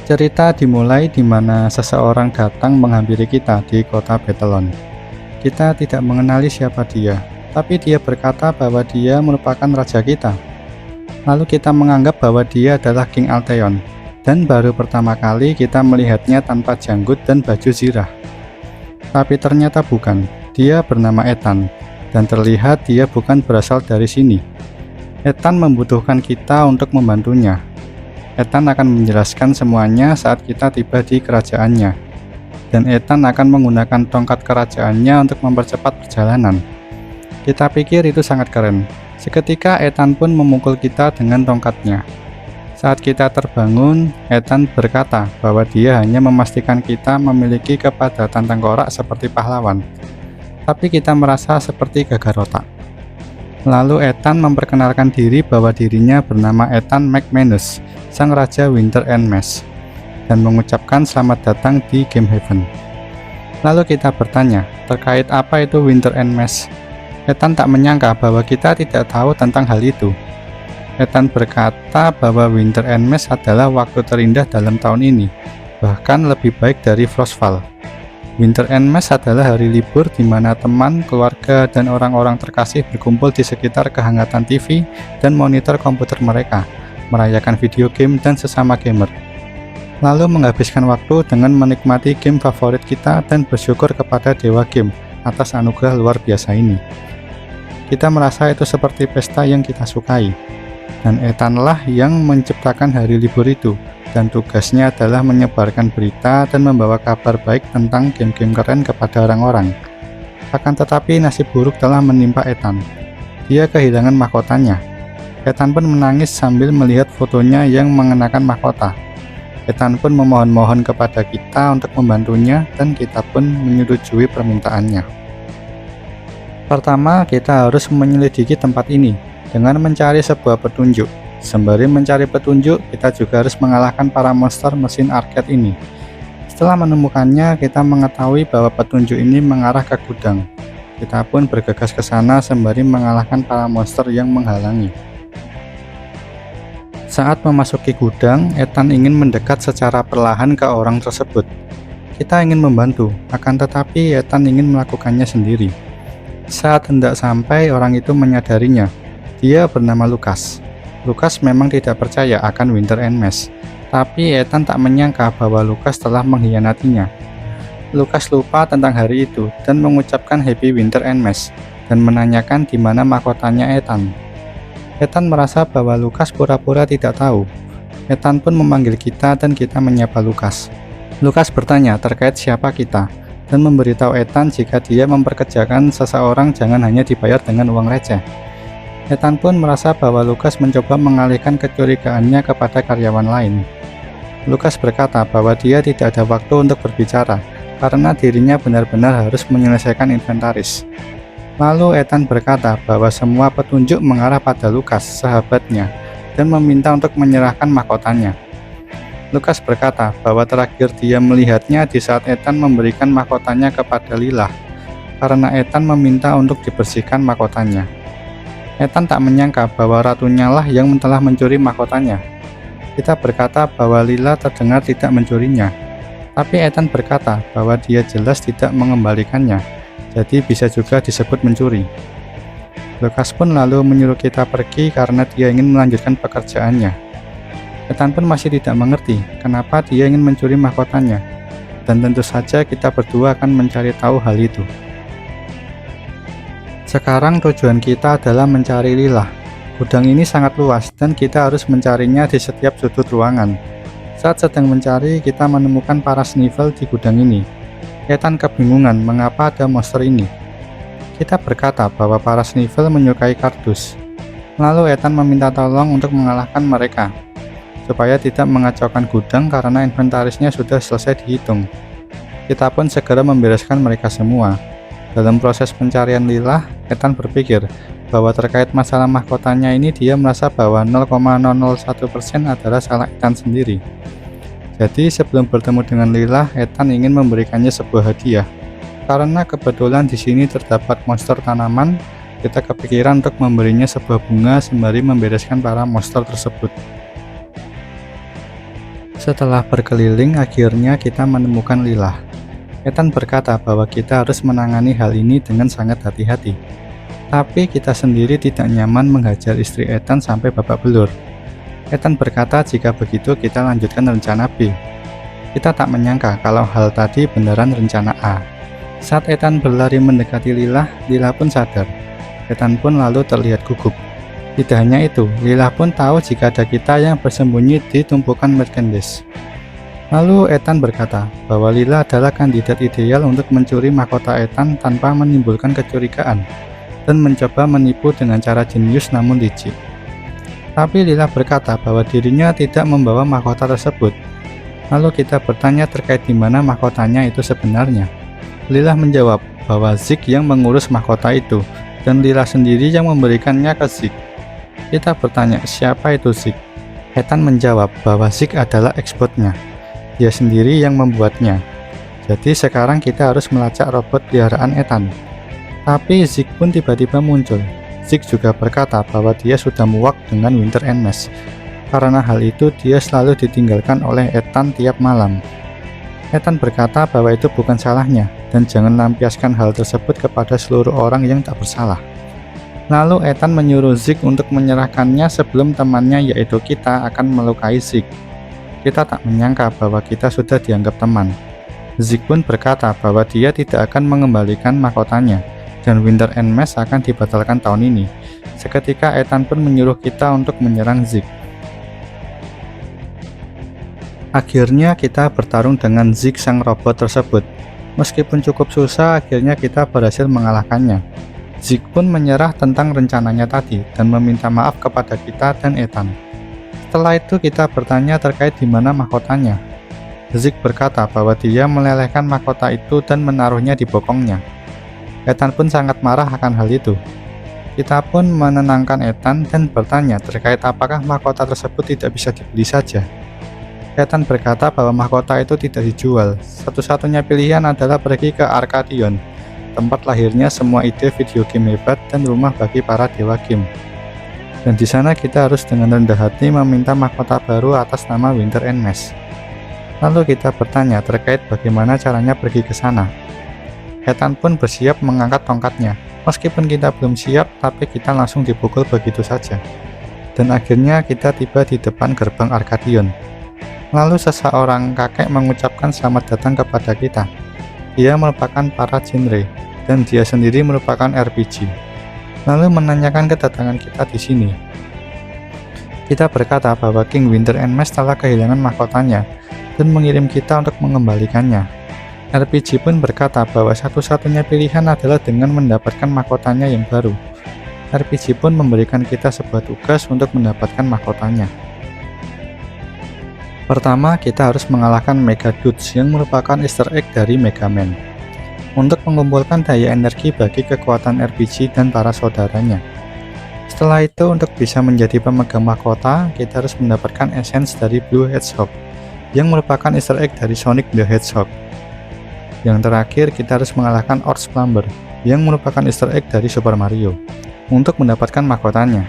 Cerita dimulai di mana seseorang datang menghampiri kita di kota Betelon. Kita tidak mengenali siapa dia, tapi dia berkata bahwa dia merupakan raja kita. Lalu kita menganggap bahwa dia adalah King Alteon, dan baru pertama kali kita melihatnya tanpa janggut dan baju zirah. Tapi ternyata bukan, dia bernama Ethan, dan terlihat dia bukan berasal dari sini. Ethan membutuhkan kita untuk membantunya. Ethan akan menjelaskan semuanya saat kita tiba di kerajaannya, dan Ethan akan menggunakan tongkat kerajaannya untuk mempercepat perjalanan. Kita pikir itu sangat keren. Seketika Ethan pun memukul kita dengan tongkatnya. Saat kita terbangun, Ethan berkata bahwa dia hanya memastikan kita memiliki kepadatan tengkorak seperti pahlawan, tapi kita merasa seperti gagal otak. Lalu Ethan memperkenalkan diri bahwa dirinya bernama Ethan McManus, sang raja Winter and Mesh, dan mengucapkan selamat datang di Game Haven. Lalu kita bertanya, terkait apa itu Winter and Mesh? Ethan tak menyangka bahwa kita tidak tahu tentang hal itu. Ethan berkata bahwa Winter and Mesh adalah waktu terindah dalam tahun ini, bahkan lebih baik dari Frostfall. Winter and Mesh adalah hari libur di mana teman, keluarga, dan orang-orang terkasih berkumpul di sekitar kehangatan TV dan monitor komputer mereka, merayakan video game dan sesama gamer. Lalu menghabiskan waktu dengan menikmati game favorit kita dan bersyukur kepada Dewa Game atas anugerah luar biasa ini. Kita merasa itu seperti pesta yang kita sukai, dan Ethan lah yang menciptakan hari libur itu, dan tugasnya adalah menyebarkan berita dan membawa kabar baik tentang game-game keren kepada orang-orang. Akan tetapi nasib buruk telah menimpa Ethan. Dia kehilangan mahkotanya. Ethan pun menangis sambil melihat fotonya yang mengenakan mahkota. Ethan pun memohon-mohon kepada kita untuk membantunya, dan kita pun menyetujui permintaannya. Pertama, kita harus menyelidiki tempat ini dengan mencari sebuah petunjuk. Sembari mencari petunjuk, kita juga harus mengalahkan para monster mesin arcade ini. Setelah menemukannya, kita mengetahui bahwa petunjuk ini mengarah ke gudang. Kita pun bergegas ke sana sembari mengalahkan para monster yang menghalangi. Saat memasuki gudang, Ethan ingin mendekat secara perlahan ke orang tersebut. Kita ingin membantu, akan tetapi Ethan ingin melakukannya sendiri. Saat hendak sampai, orang itu menyadarinya. Dia bernama Lucas. Lucas memang tidak percaya akan Winter and Mesh, tapi Ethan tak menyangka bahwa Lucas telah mengkhianatinya. Lucas lupa tentang hari itu dan mengucapkan Happy Winter and Mesh dan menanyakan di mana mahkotanya Ethan. Ethan merasa bahwa Lucas pura-pura tidak tahu. Ethan pun memanggil kita dan kita menyapa Lucas. Lucas bertanya terkait siapa kita dan memberitahu Ethan jika dia memperkerjakan seseorang jangan hanya dibayar dengan uang receh. Ethan pun merasa bahwa Lucas mencoba mengalihkan kecurigaannya kepada karyawan lain. Lucas berkata bahwa dia tidak ada waktu untuk berbicara karena dirinya benar-benar harus menyelesaikan inventaris. Lalu Ethan berkata bahwa semua petunjuk mengarah pada Lucas, sahabatnya, dan meminta untuk menyerahkan mahkotanya. Lucas berkata bahwa terakhir dia melihatnya di saat Ethan memberikan mahkotanya kepada Lila, karena Ethan meminta untuk dibersihkan mahkotanya. Ethan tak menyangka bahwa ratunya lah yang telah mencuri mahkotanya. Kita berkata bahwa Lila terdengar tidak mencurinya, tapi Ethan berkata bahwa dia jelas tidak mengembalikannya, jadi bisa juga disebut mencuri. Lucas pun lalu menyuruh kita pergi karena dia ingin melanjutkan pekerjaannya. Ethan pun masih tidak mengerti kenapa dia ingin mencuri mahkotanya, dan tentu saja kita berdua akan mencari tahu hal itu. Sekarang tujuan kita adalah mencari Lila. Gudang ini sangat luas dan kita harus mencarinya di setiap sudut ruangan. Saat sedang mencari, kita menemukan para snivel di gudang ini. Ethan kebingungan mengapa ada monster ini. Kita berkata bahwa para snivel menyukai kardus. Lalu Ethan meminta tolong untuk mengalahkan mereka, supaya tidak mengacaukan gudang karena inventarisnya sudah selesai dihitung. Kita pun segera membereskan mereka semua. Dalam proses pencarian Lila, Ethan berpikir bahwa terkait masalah mahkotanya ini dia merasa bahwa 0,001% adalah salah Ethan sendiri. Jadi sebelum bertemu dengan Lila, Ethan ingin memberikannya sebuah hadiah. Karena kebetulan di sini terdapat monster tanaman, kita kepikiran untuk memberinya sebuah bunga sembari membereskan para monster tersebut. Setelah berkeliling, akhirnya kita menemukan Lilah. Ethan berkata bahwa kita harus menangani hal ini dengan sangat hati-hati. Tapi kita sendiri tidak nyaman menghajar istri Ethan sampai babak belur. Ethan berkata jika begitu kita lanjutkan rencana B. Kita tak menyangka kalau hal tadi beneran rencana A. Saat Ethan berlari mendekati Lilah, Lilah pun sadar. Ethan pun lalu terlihat gugup. Tidak hanya itu, Lilah pun tahu jika ada kita yang bersembunyi di tumpukan merchandise. Lalu Ethan berkata bahwa Lilah adalah kandidat ideal untuk mencuri mahkota Ethan tanpa menimbulkan kecurigaan dan mencoba menipu dengan cara jenius namun licik. Tapi Lilah berkata bahwa dirinya tidak membawa mahkota tersebut. Lalu kita bertanya terkait di mana mahkotanya itu sebenarnya. Lilah menjawab bahwa Zeke yang mengurus mahkota itu dan Lilah sendiri yang memberikannya ke Zeke. Kita bertanya siapa itu Zeke. Ethan menjawab bahwa Zeke adalah expertnya. Dia sendiri yang membuatnya. Jadi sekarang kita harus melacak robot peliharaan Ethan. Tapi Zeke pun tiba-tiba muncul. Zeke juga berkata bahwa dia sudah muak dengan Winter and Mesh. Karena hal itu dia selalu ditinggalkan oleh Ethan tiap malam. Ethan berkata bahwa itu bukan salahnya dan jangan lampiaskan hal tersebut kepada seluruh orang yang tak bersalah. Lalu Ethan menyuruh Zeke untuk menyerahkannya sebelum temannya yaitu kita akan melukai Zeke. Kita tak menyangka bahwa kita sudah dianggap teman. Zeke pun berkata bahwa dia tidak akan mengembalikan mahkotanya dan Winter and Mesh akan dibatalkan tahun ini. Seketika Ethan pun menyuruh kita untuk menyerang Zeke. Akhirnya kita bertarung dengan Zeke sang robot tersebut. Meskipun cukup susah, akhirnya kita berhasil mengalahkannya. Zeke pun menyerah tentang rencananya tadi dan meminta maaf kepada kita dan Ethan. Setelah itu kita bertanya terkait di mana mahkotanya. Zeke berkata bahwa dia melelehkan mahkota itu dan menaruhnya di bokongnya. Ethan pun sangat marah akan hal itu. Kita pun menenangkan Ethan dan bertanya terkait apakah mahkota tersebut tidak bisa dibeli saja. Ethan berkata bahwa mahkota itu tidak dijual. Satu-satunya pilihan adalah pergi ke Arkadion, tempat lahirnya semua ide video game hebat dan rumah bagi para dewa game. Dan di sana kita harus dengan rendah hati meminta mahkota baru atas nama Winter and Mesh. Lalu kita bertanya terkait bagaimana caranya pergi ke sana. Ethan pun bersiap mengangkat tongkatnya. Meskipun kita belum siap, tapi kita langsung dipukul begitu saja. Dan akhirnya kita tiba di depan gerbang Arkadion. Lalu seseorang kakek mengucapkan selamat datang kepada kita. Dia merupakan para genre dan dia sendiri merupakan RPG. Lalu menanyakan kedatangan kita di sini. Kita berkata bahwa King Winter and Mesh telah kehilangan mahkotanya dan mengirim kita untuk mengembalikannya. RPG pun berkata bahwa satu-satunya pilihan adalah dengan mendapatkan mahkotanya yang baru. RPG pun memberikan kita sebuah tugas untuk mendapatkan mahkotanya. Pertama, kita harus mengalahkan Mega Dudes yang merupakan Easter egg dari Mega Man untuk mengumpulkan daya energi bagi kekuatan RPG dan para saudaranya. Setelah itu, untuk bisa menjadi pemegang mahkota, kita harus mendapatkan essence dari Blue Hedgehog yang merupakan Easter egg dari Sonic the Hedgehog. Yang terakhir, kita harus mengalahkan Orc Plumber yang merupakan Easter egg dari Super Mario untuk mendapatkan mahkotanya.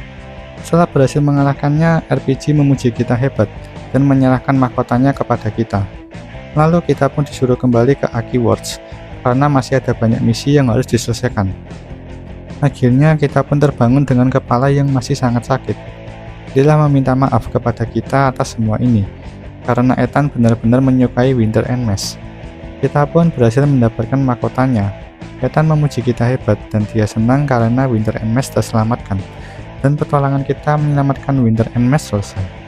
Setelah berhasil mengalahkannya, RPG memuji kita hebat dan menyerahkan mahkotanya kepada kita. Lalu kita pun disuruh kembali ke Aki Worlds karena masih ada banyak misi yang harus diselesaikan. Akhirnya kita pun terbangun dengan kepala yang masih sangat sakit. Lilah meminta maaf kepada kita atas semua ini karena Ethan benar-benar menyukai Winter and Mesh. Kita pun berhasil mendapatkan mahkotanya. Ethan memuji kita hebat dan dia senang karena Winter and Mesh terselamatkan dan petualangan kita menyelamatkan Winter and Mesh selesai.